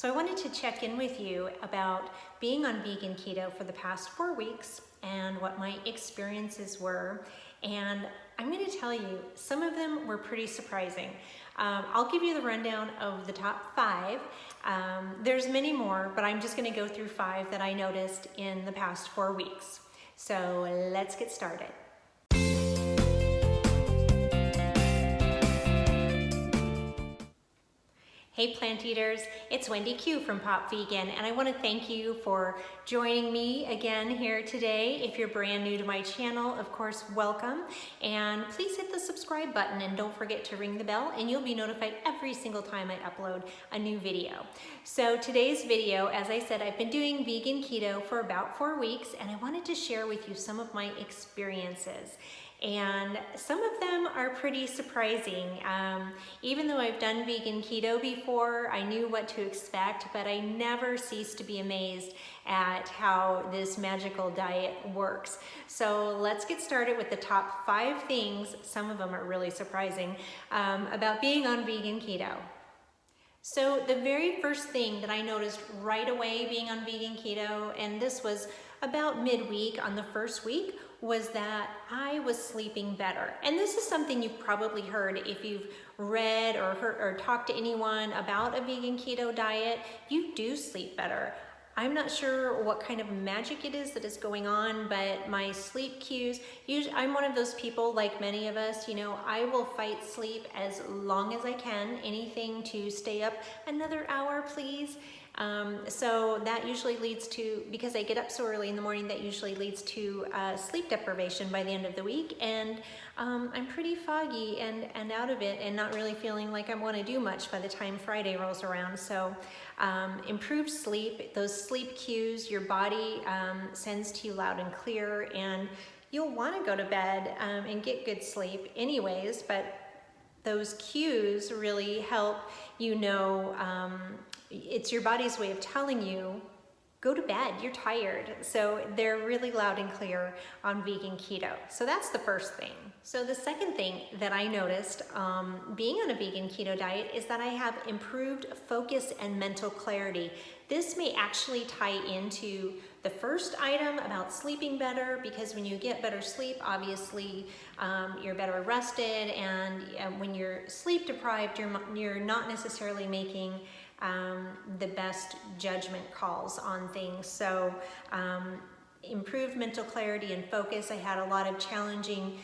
So I wanted to check in with you about being on vegan keto for the past 4 weeks and what my experiences were. And I'm going to tell you, some of them were pretty surprising. I'll give you the rundown of the top 5. There's many more, but I'm just going to go through 5 that I noticed in the past 4 weeks. So let's get started. Hey plant eaters, it's Wendy Q from Pop Vegan, and I want to thank you for joining me again here today. If you're brand new to my channel, of course, welcome. And please hit the subscribe button and don't forget to ring the bell, and you'll be notified every single time I upload a new video. So today's video, as I said, I've been doing vegan keto for about 4 weeks, and I wanted to share with you some of my experiences. And some of them are pretty surprising. Even though I've done vegan keto before, I knew what to expect, but I never cease to be amazed at how this magical diet works. So let's get started with the top 5 things, some of them are really surprising, about being on vegan keto. So the very first thing that I noticed right away being on vegan keto, and this was about midweek on the first week, was that I was sleeping better. And this is something you've probably heard if you've read or heard or talked to anyone about a vegan keto diet. You do sleep better. I'm not sure what kind of magic it is that is going on, but my sleep cues, usually I'm one of those people, like many of us, I will fight sleep as long as I can, anything to stay up another hour, please. So that usually leads to, because I get up so early in the morning, that usually leads to sleep deprivation by the end of the week. And I'm pretty foggy and out of it and not really feeling like I want to do much by the time Friday rolls around. So improved sleep, those sleep cues, your body sends to you loud and clear, and you'll want to go to bed and get good sleep anyways, but those cues really help it's your body's way of telling you, go to bed, you're tired. So they're really loud and clear on vegan keto. So that's the first thing. So the second thing that I noticed being on a vegan keto diet is that I have improved focus and mental clarity. This may actually tie into the first item about sleeping better, because when you get better sleep, obviously you're better rested, and when you're sleep deprived, you're not necessarily making the best judgment calls on things. So improved mental clarity and focus. I had a lot of challenging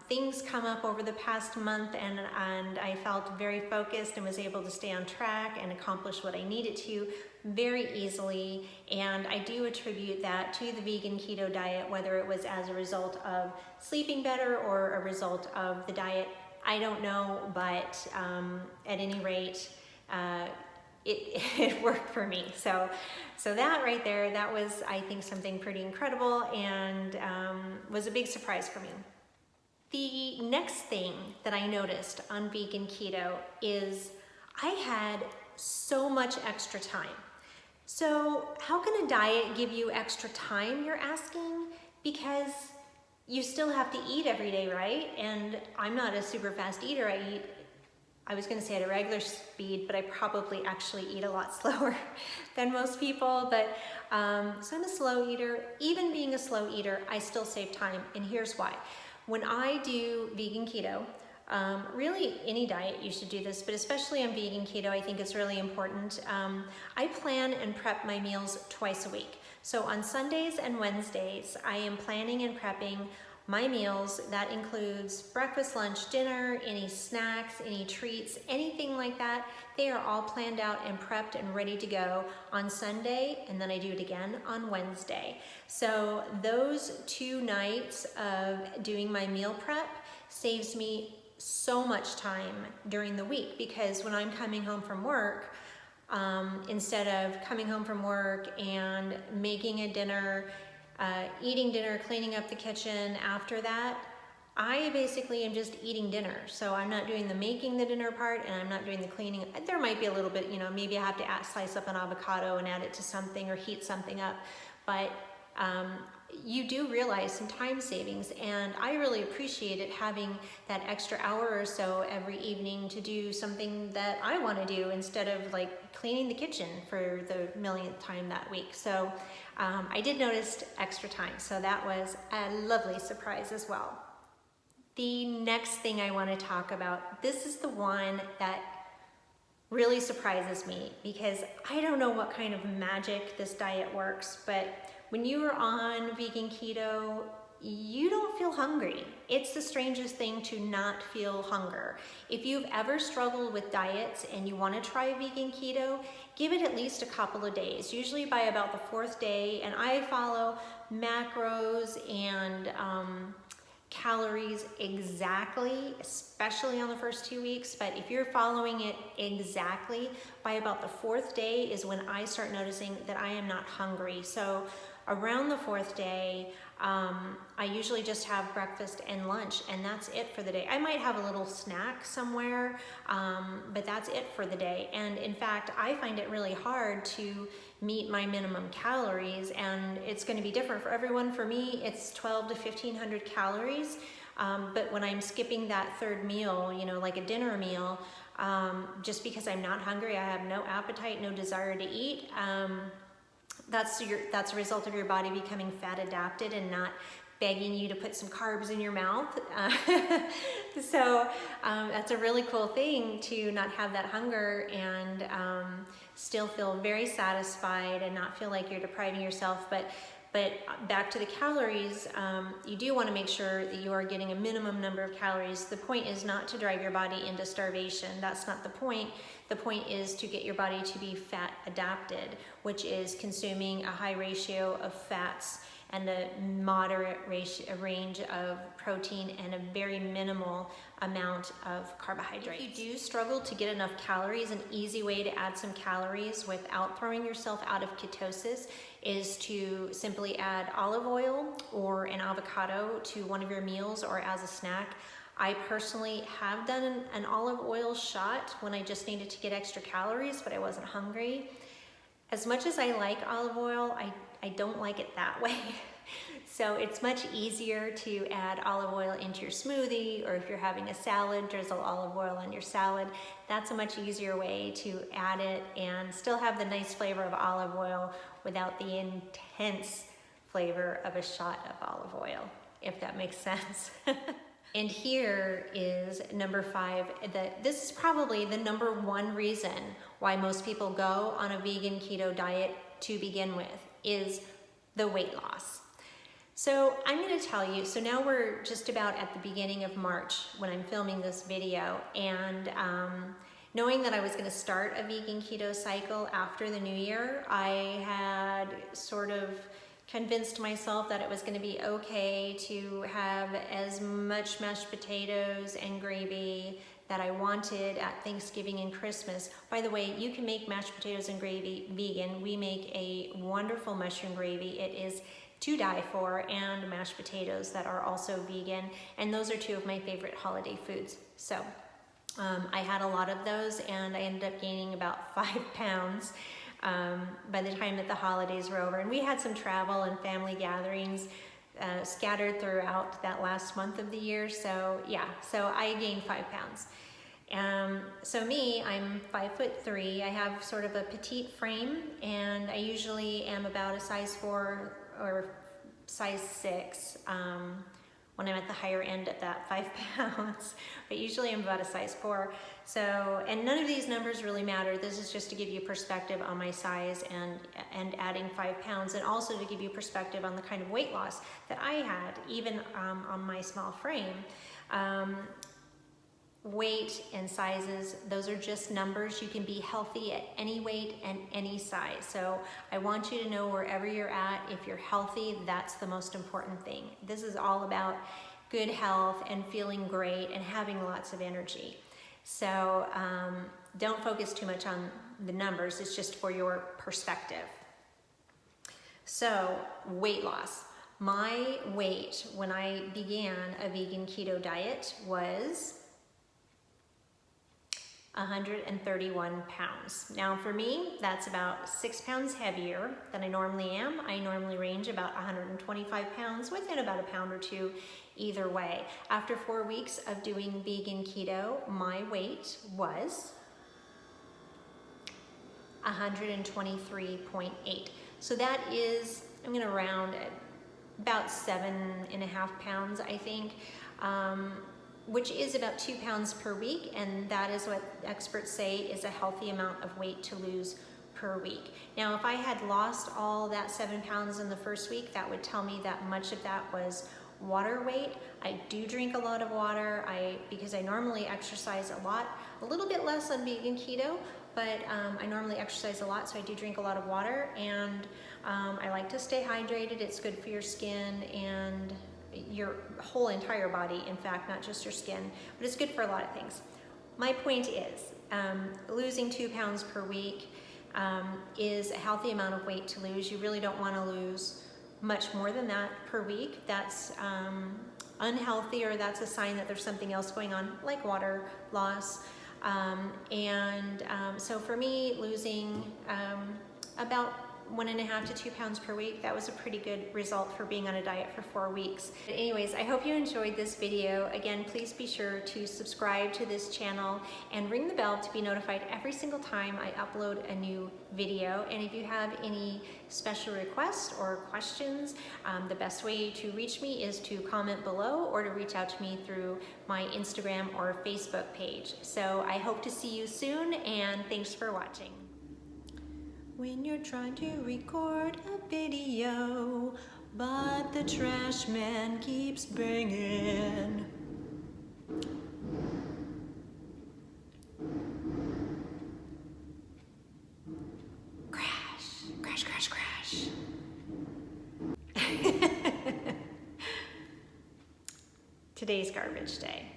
things come up over the past month, and I felt very focused and was able to stay on track and accomplish what I needed to very easily. And I do attribute that to the vegan keto diet, whether it was as a result of sleeping better or a result of the diet, I don't know, but at any rate, it worked for me. So that right there, that was, I think, something pretty incredible, and was a big surprise for me. The next thing that I noticed on vegan keto is I had so much extra time. So how can a diet give you extra time, you're asking? Because you still have to eat every day, right? And I'm not a super fast eater. I was going to say at a regular speed, but I probably actually eat a lot slower than most people. But so I'm a slow eater. Even being a slow eater, I still save time, and here's why. When I do vegan keto, really any diet you should do this, but especially on vegan keto, I think it's really important. I plan and prep my meals twice a week. So on Sundays and Wednesdays, I am planning and prepping my meals. That includes breakfast, lunch, dinner, any snacks, any treats, anything like that. They are all planned out and prepped and ready to go on Sunday, and then I do it again on Wednesday. So those 2 nights of doing my meal prep saves me so much time during the week, because when I'm coming home from work, instead of coming home from work and making a dinner, eating dinner, cleaning up the kitchen after that, I basically am just eating dinner. So I'm not doing the making the dinner part, and I'm not doing the cleaning. There might be a little bit, maybe I have to slice up an avocado and add it to something or heat something up. But you do realize some time savings, and I really appreciate it, having that extra hour or so every evening to do something that I want to do instead of like cleaning the kitchen for the millionth time that week. So I did notice extra time, so that was a lovely surprise as well. The next thing I want to talk about, this is the one that really surprises me, because I don't know what kind of magic this diet works, but when you are on vegan keto, you don't feel hungry. It's the strangest thing to not feel hunger. If you've ever struggled with diets and you want to try vegan keto, give it at least a couple of days, usually by about the 4th day. And I follow macros and calories exactly, especially on the first 2 weeks. But if you're following it exactly, by about the 4th day is when I start noticing that I am not hungry. So around the 4th day, I usually just have breakfast and lunch, and that's it for the day. I might have a little snack somewhere, but that's it for the day. And in fact, I find it really hard to meet my minimum calories, and it's going to be different for everyone. For me, it's 12 to 1500 calories. But when I'm skipping that 3rd meal, you know, like a dinner meal, just because I'm not hungry, I have no appetite, no desire to eat, that's a result of your body becoming fat adapted and not begging you to put some carbs in your mouth. So that's a really cool thing, to not have that hunger and still feel very satisfied and not feel like you're depriving yourself. But back to the calories, you do want to make sure that you are getting a minimum number of calories. The point is not to drive your body into starvation. That's not the point. The point is to get your body to be fat adapted, which is consuming a high ratio of fats and a moderate range of protein and a very minimal amount of carbohydrates. If you do struggle to get enough calories, an easy way to add some calories without throwing yourself out of ketosis is to simply add olive oil or an avocado to one of your meals or as a snack. I personally have done an olive oil shot when I just needed to get extra calories, but I wasn't hungry. As much as I like olive oil, I don't like it that way. So it's much easier to add olive oil into your smoothie, or if you're having a salad, drizzle olive oil on your salad. That's a much easier way to add it and still have the nice flavor of olive oil without the intense flavor of a shot of olive oil, if that makes sense. And here is number 5. This is probably the number 1 reason why most people go on a vegan keto diet to begin with, is the weight loss. So I'm going to tell you, so now we're just about at the beginning of March when I'm filming this video, and knowing that I was going to start a vegan keto cycle after the new year, I had sort of convinced myself that it was going to be okay to have as much mashed potatoes and gravy that I wanted at Thanksgiving and Christmas. By the way, you can make mashed potatoes and gravy vegan. We make a wonderful mushroom gravy. It is to die for, and mashed potatoes that are also vegan. And those are 2 of my favorite holiday foods. So I had a lot of those, and I ended up gaining about 5 pounds by the time that the holidays were over. And we had some travel and family gatherings scattered throughout that last month of the year. So yeah, so I gained 5 pounds. So me, I'm 5'3". I have sort of a petite frame, and I usually am about a size 4 or size 6 when I'm at the higher end at that 5 pounds, but usually I'm about a size 4. So, and none of these numbers really matter. This is just to give you perspective on my size and adding 5 pounds, and also to give you perspective on the kind of weight loss that I had, even on my small frame. Weight and sizes, those are just numbers. You can be healthy at any weight and any size. So I want you to know, wherever you're at, if you're healthy, that's the most important thing. This is all about good health and feeling great and having lots of energy. So don't focus too much on the numbers. It's just for your perspective. So weight loss. My weight when I began a vegan keto diet was 131 pounds. Now for me, that's about 6 pounds heavier than I normally am. I normally range about 125 pounds, within about a pound or two either way. After 4 weeks of doing vegan keto, my weight was 123.8. So that is, I'm gonna round at about 7.5 pounds, I think, which is about 2 pounds per week, and that is what experts say is a healthy amount of weight to lose per week. Now, if I had lost all that 7 pounds in the first week, that would tell me that much of that was water weight. I do drink a lot of water because I normally exercise a lot, a little bit less on vegan keto, but I normally exercise a lot, so I do drink a lot of water, and I like to stay hydrated. It's good for your skin and your whole entire body, in fact, not just your skin, but it's good for a lot of things. My point is, losing 2 pounds per week is a healthy amount of weight to lose. You really don't want to lose much more than that per week. That's unhealthy, or that's a sign that there's something else going on, like water loss. So for me, losing about 1.5 to 2 pounds per week, that was a pretty good result for being on a diet for 4 weeks. But anyways, I hope you enjoyed this video. Again, please be sure to subscribe to this channel and ring the bell to be notified every single time I upload a new video. And if you have any special requests or questions, the best way to reach me is to comment below or to reach out to me through my Instagram or Facebook page. So I hope to see you soon, and thanks for watching. When you're trying to record a video, but the trash man keeps bringing crash, crash, crash, crash. Today's garbage day.